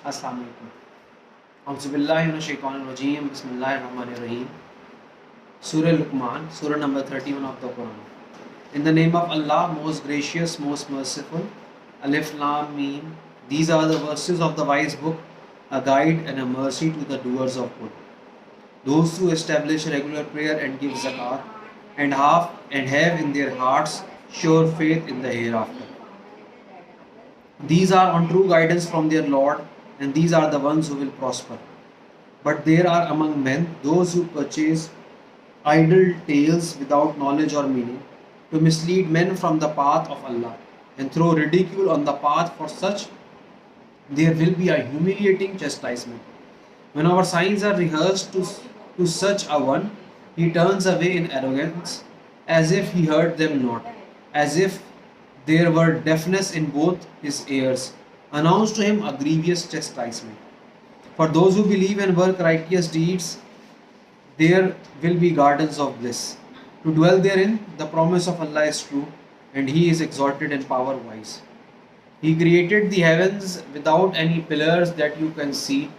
Assalamu alaikum. Auzubillahi minash shaitanir rajeem. Bismillahir rahmanir rahim. Surah Luqman, Surah number 31 of the Quran. In the name of Allah, most gracious, most merciful. Alif Lam Mim. These are the verses of the wise book, a guide and a mercy to the doers of good. Those who establish regular prayer and give zakat, and have in their hearts sure faith in the hereafter. These are on true guidance from their Lord, and these are the ones who will prosper. But there are among men those who purchase idle tales without knowledge or meaning, to mislead men from the path of Allah and throw ridicule on the path. For such there will be a humiliating chastisement. When our signs are rehearsed to such a one, he turns away in arrogance, as if he heard them not, as if there were deafness in both his ears. Announce to him a grievous chastisement. For those who believe and work righteous deeds, there will be gardens of bliss. To dwell therein, the promise of Allah is true, and He is exalted in power wise. He created the heavens without any pillars that you can see.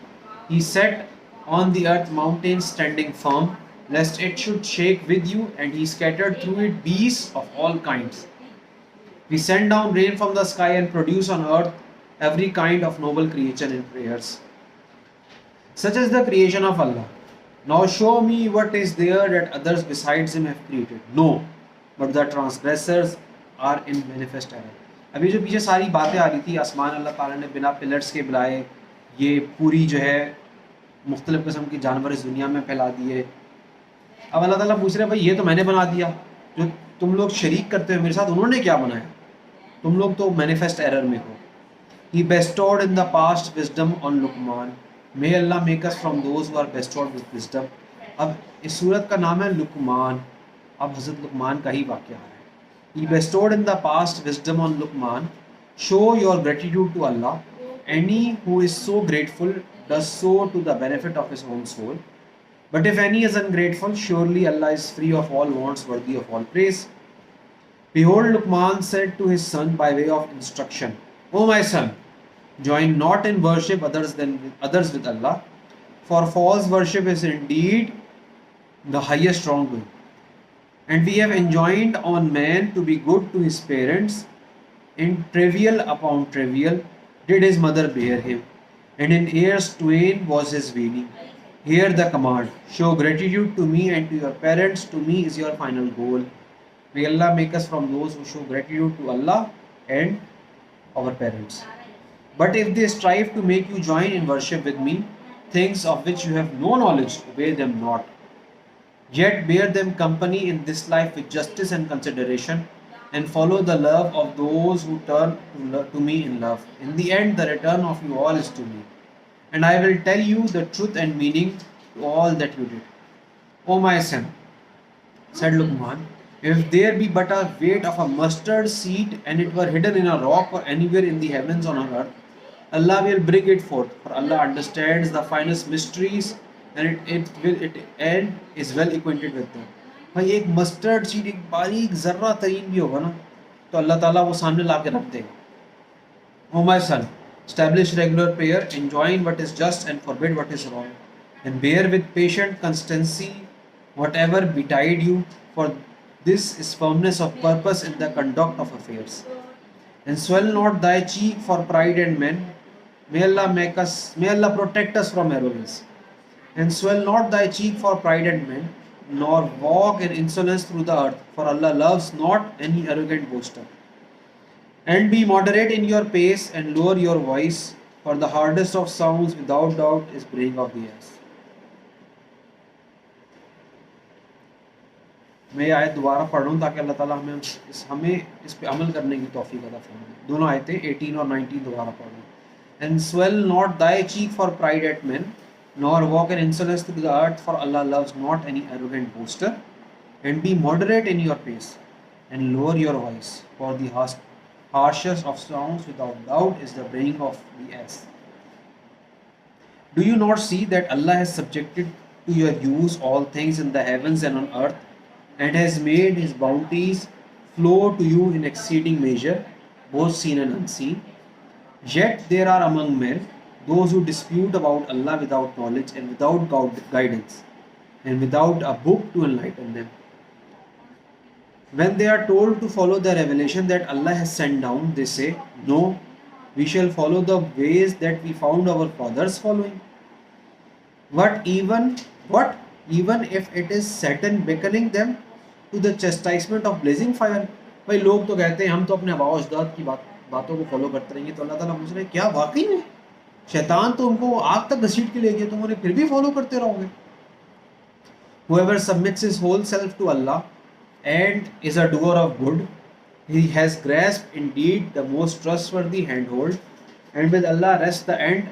He set on the earth mountains standing firm, lest it should shake with you, and He scattered through it beasts of all kinds. We send down rain from the sky and produce on earth every kind of noble creature in prayers. Such is the creation of Allah. Now show me what is there that others besides Him have created. No, but the transgressors are in manifest error. अभी जो पीछे सारी बातें आ रही थी, आसमान अल्लाह ताला ने बिना पिलर्स के बनाए, ये पूरी जो है मुख्तलिफ किस्म की जानवर इस दुनिया में फैला दिए. अब अल्लाह ताला पूछ रहे भाई ये तो मैंने बना दिया, जो तुम लोग शरीक करते हो मेरे साथ उन्होंने क्या बनाया? तुम लोग तो मैनिफेस्ट एरर में हो. He bestowed in the past wisdom on Luqman. May Allah make us from those who are bestowed with wisdom. अब इस सूरत का नाम है लुकमान. अब हज़रत लुकमान का ही वाक़या है. He bestowed in the past wisdom on Luqman. Show your gratitude to Allah. Any who is so grateful does so to the benefit of his own soul. But if any is ungrateful, surely Allah is free of all wants, worthy of all praise. Behold, Luqman said to his son by way of instruction, O my son, join not in worship others with Allah, for false worship is indeed the highest wrongdoing. And we have enjoined on man to be good to his parents. In trivial upon trivial did his mother bear him, and in heirs twain was his weaning. Hear the command, show gratitude to me and to your parents, to me is your final goal. May Allah make us from those who show gratitude to Allah and our parents. But if they strive to make you join in worship with me, things of which you have no knowledge, obey them not. Yet bear them company in this life with justice and consideration, and follow the love of those who turn to me in love. In the end, the return of you all is to me, and I will tell you the truth and meaning to all that you did. O my son, said Luqman, if there be but a weight of a mustard seed, and it were hidden in a rock or anywhere in the heavens or on earth, Allah will bring it forth, for Allah understands the finest mysteries, and it is well acquainted with them. भाई एक mustard seed, एक बारीक जर्रा तरीन भी होगा ना, तो अल्लाह ताला वो सामने ला के रख देगा. O my son, establish regular prayer, enjoin what is just and forbid what is wrong, and bear with patient constancy whatever betide you, for this is firmness of purpose in the conduct of affairs. And swell not thy cheek for pride and men. May Allah protect us from arrogance. And swell not thy cheek for pride and men, nor walk in insolence through the earth, for Allah loves not any arrogant boaster. And be moderate in your pace and lower your voice, for the hardest of sounds without doubt is braying of the ass. मैं ये आयत दोबारा पढ़ रहा हूँ ताकि अल्लाह ताला हमें इस पे अमल करने की तौफीक अता फरमाए. दोनों आयतें 18 और 19 दोबारा पढ़ रहा हूँ. And swell not thy cheek for pride at men, nor walk in insolence through the earth, for Allah loves not any arrogant boaster. And be moderate in your pace, and lower your voice, for the harshest of sounds without doubt is the braying of the ass. Do you not see that Allah has subjected to your use all things in the heavens and on earth, and has made His bounties flow to you in exceeding measure, both seen and unseen? Yet there are among men those who dispute about Allah without knowledge and without guidance and without a book to enlighten them. When they are told to follow the revelation that Allah has sent down, they say, "No, we shall follow the ways that we found our fathers following." What even what even if it is Satan beckoning them to the chastisement of blazing fire? भाई लोग तो कहते हैं हम तो अपने आबाओ अजदाद की बातों को फॉलो करते रहेंगे, तो अल्लाह ताला पूछ रहे हैं क्या वाकई में शैतान तो उनको आग तक घसीट के ले गया, तुम उन्हें फिर भी फॉलो करते रहोगे? Whoever submits his whole self to Allah and is a doer of good, he has grasped indeed the most trustworthy handhold, and with Allah rests the end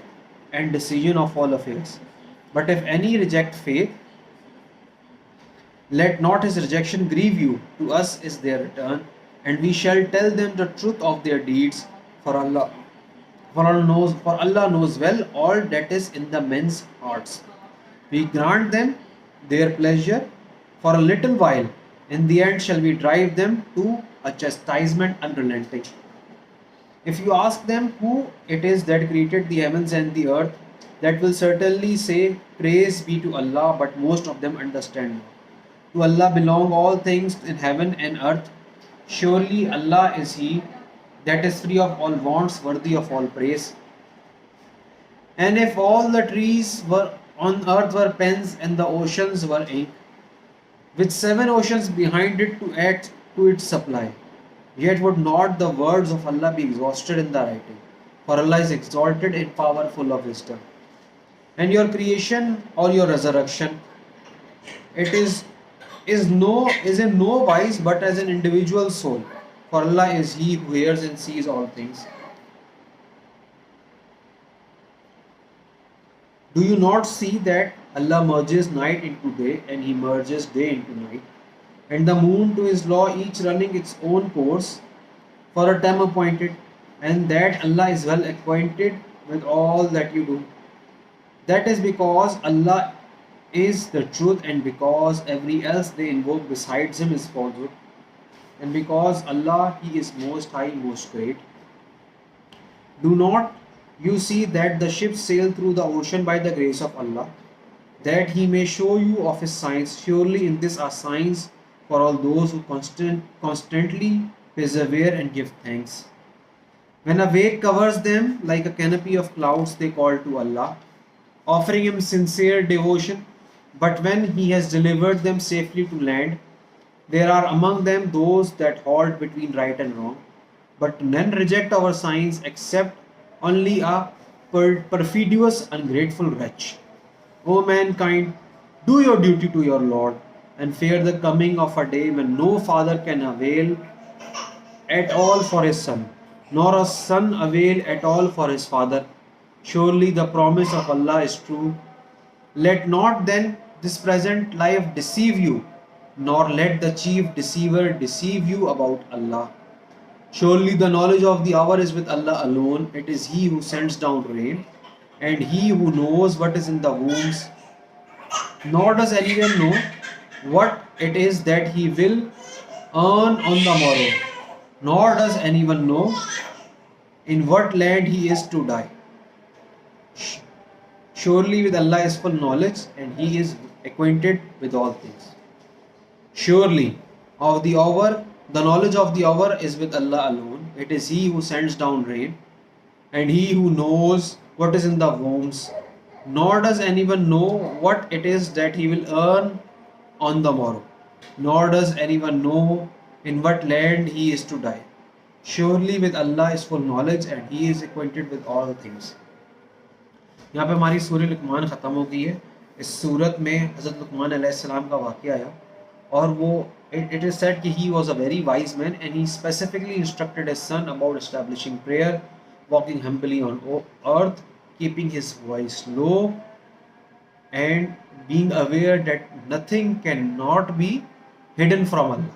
and decision of all affairs. But if any reject faith, let not his rejection grieve you. To us is their return, and we shall tell them the truth of their deeds. For Allah knows well all that is in the men's hearts. We grant them their pleasure for a little while. In the end shall we drive them to a chastisement unrelenting. If you ask them who it is that created the heavens and the earth, that will certainly say, "Praise be to Allah," but most of them understand not. To Allah belong all things in heaven and earth. Surely Allah is He that is free of all wants, worthy of all praise. And if all the trees were on earth were pens and the oceans were ink, with 7 oceans behind it to add to its supply, yet would not the words of Allah be exhausted in the writing, for Allah is exalted and powerful of wisdom. And your creation or your resurrection, it is in no wise but as an individual soul, for Allah is He who hears and sees all things. Do you not see that Allah merges night into day and He merges day into night, and the moon to His law, each running its own course for a time appointed, and that Allah is well acquainted with all that you do? That is because Allah is the truth, and because every else they invoke besides Him is falsehood, and because Allah, He is most high, most great. Do not you see that the ships sail through the ocean by the grace of Allah, that He may show you of His signs? Surely in this are signs for all those who constantly persevere and give thanks. When a wake covers them like a canopy of clouds, they call to Allah, offering Him sincere devotion. But when He has delivered them safely to land, there are among them those that halt between right and wrong. But none reject our signs except only a perfidious, ungrateful wretch. O mankind, do your duty to your Lord, and fear the coming of a day when no father can avail at all for his son, nor a son avail at all for his father. Surely the promise of Allah is true. Let not then this present life deceive you, nor let the chief deceiver deceive you about Allah. Surely the knowledge of the hour is with Allah alone. It is He who sends down rain, and He who knows what is in the wombs. Nor does anyone know what it is that he will earn on the morrow, nor does anyone know in what land he is to die. Surely with Allah is full knowledge, and He is acquainted with all things. Surely of the hour, the knowledge of the hour is with Allah alone. It is He who sends down rain, and He who knows what is in the wombs. Nor does anyone know what it is that he will earn on the morrow, nor does anyone know in what land he is to die. Surely with Allah is full knowledge, and He is acquainted with all things. यहाँ पे हमारी सूरह लुकमान ख़त्म हो गई है। इस सूरत में हज़रत लुकमान अलैहिस्सलाम का वाक़या आया, और वो it is said that he was a very wise man, and he specifically instructed his son about establishing prayer, walking humbly on earth, keeping his voice low, and being aware that nothing cannot be hidden from Allah.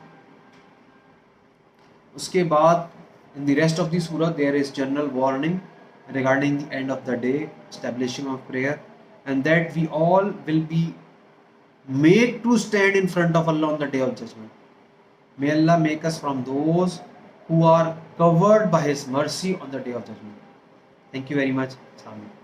उसके बाद in the rest of the surah there is general warning regarding the end of the day, establishing of prayer, and that we all will be made to stand in front of Allah on the day of judgment. May Allah make us from those who are covered by His mercy on the day of judgment. Thank you very much. Assalamu alaikum.